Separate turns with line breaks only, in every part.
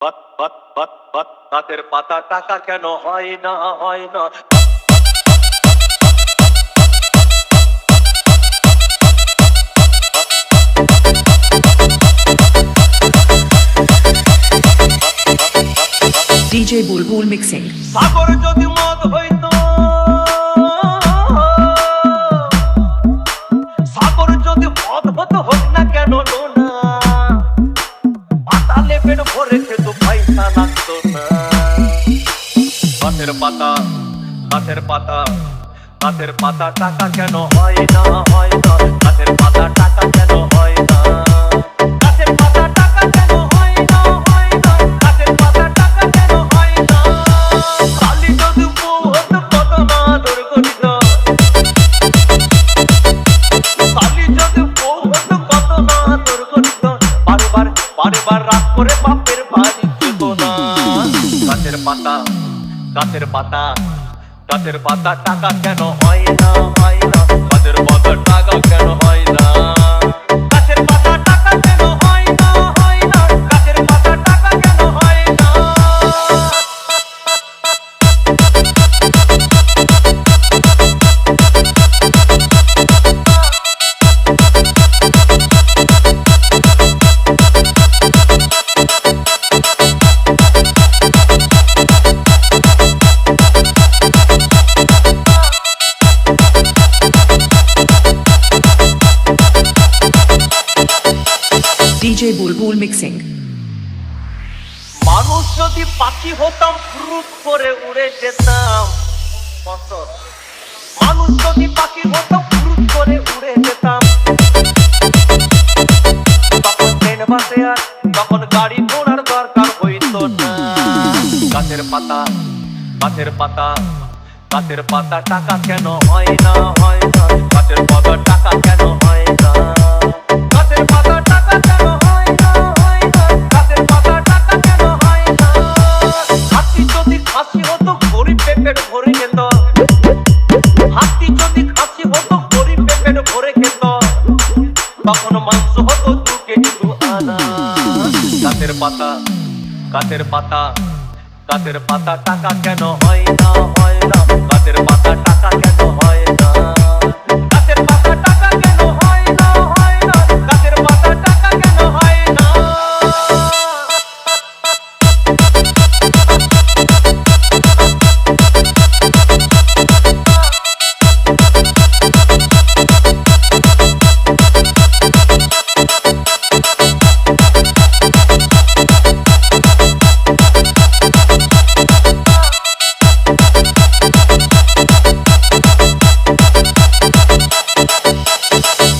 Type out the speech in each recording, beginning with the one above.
গাছের পাতা টাকা কেন হয় না হয় না।
DJ Bulbul mixing.
সাগর যদি মদ হইতো, সাগর যদি মদ হতো হোক না কেন না, পাতালে পেট ভরে খেতো পয়সা লাগতো না। গাছের পাতা গাছের পাতা গাছের পাতা টাকা কেন হয় না হয় না। গাছের পাতা টাকা কেন হয় না। গাছের পাতা টাকা কেন হয় না হয় না। গাছের পাতা টাকা কেন হয় না। কালি যদি বউ হতো কত না আদর করিত। কালি যদি বউ হতো কত না আদর করিত। বারবার বারবার রাগ করে বাপের বাড়ি যেত না। গাছের পাতা গাছের পাতা গাছের পাতা টাকা কেন হয় না হয় না। গাছের পাতা টাকা কেন হয় না। গাছের পাতা টাকা কেন হয় না হয় না। গাছের পাতা টাকা কেন হয় না।
DJ Bulbul mixing.
মানুষ যদি পাখি হতাম ফুরুত করে উড়ে যেতাম। মানুষ যদি পাখি হতাম ফুরুত করে উড়ে যেতাম। তখন ট্রেন বাসে আর তখন গাড়ি ঘোড়ার দরকার হইতো না। গাছের পাতা গাছের পাতা গাছের পাতা টাকা কেন হয় না হয় না। গাছের পাতা টাকা কেন হয় না। গাছের পাতা টাকা কেন হয় না হয় না। গাছের পাতা টাকা কেন হয় না। হাতি যদি খাসি হতো গরিব পেট ভরে খেত। হাতি যদি খাসি হতো গরিব পেট ভরে খেত। তখন মাংস হতো 2 কেজি 2 আনা। গাছের পাতা গাছের পাতা গাছের পাতা টাকা কেন হয় না হয় না। গাছের পাতা টাকা কেন হয় না। গাছের পাতা টাকা কেন হয় না হয় না। গাছের পাতা টাকা কেন হয় না।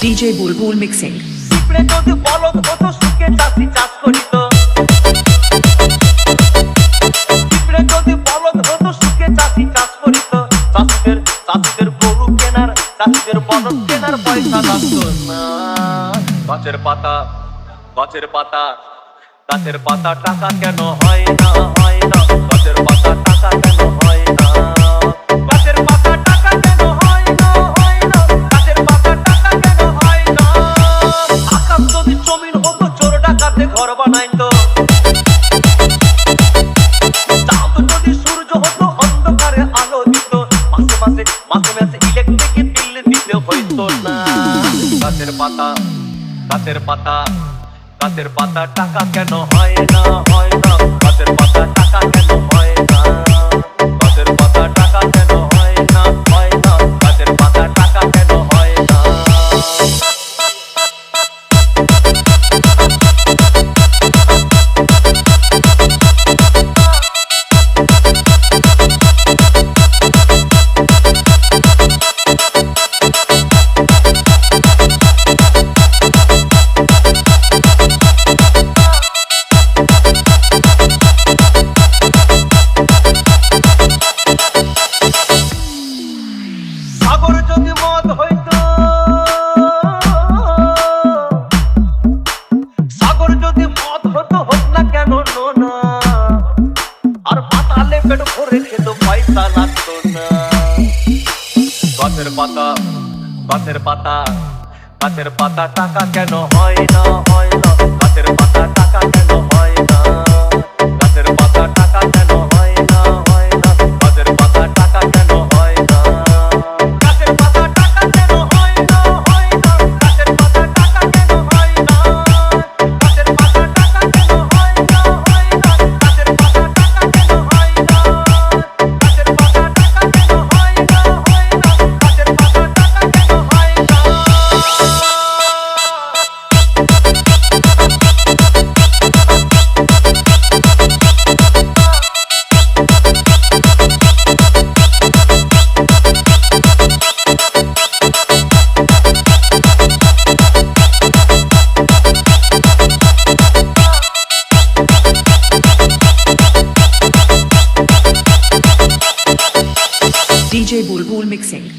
DJ Bulbul mixing.
পিঁপড়ে যদি বলদ হতো সুখে চাষি চাষ করিত। পিঁপড়ে যদি বলদ হতো সুখে চাষি চাষ করিত। চাষিদের গরু কেনার চাষিদের বলদ কেনার পয়সা লাগতো না। গাছের পাতা গাছের পাতা গাছের পাতা টাকা কেন হয় না হয় না। গাছের পাতা টাকা কেন হয় না। গাছের পাতা টাকা কেন হয় না হয় না। গাছের পাতা টাকা কেন হয় না। আকাশ যদি জমিন হতো চোর ডাকাতে ঘর বানাইতো। চাঁদ যদি সূর্য হতো অন্ধকারে আলো দিত। মাসে মাসে ইলেকট্রিক বিল দিতে হইতো না। গাছের পাতা গাছের পাতা গাছের পাতা টাকা কেন হয় না হয় না। গাছের পাতা টাকা কেন হয় না। গাছের পাতা টাকা কেন হয় না হয় না। গাছের পাতা টাকা কেন হয় না। সাগর যদি মদ হইতো, সাগর যদি মদ হতো হোক না কেন না। আর পাতালে পেট ভরে খেতো পয়সা লাগতো না। গাছের পাতা গাছের পাতা গাছের পাতা টাকা কেন হয় না হয় না। গাছের পাতা টাকা কেন হয় না।
mixing.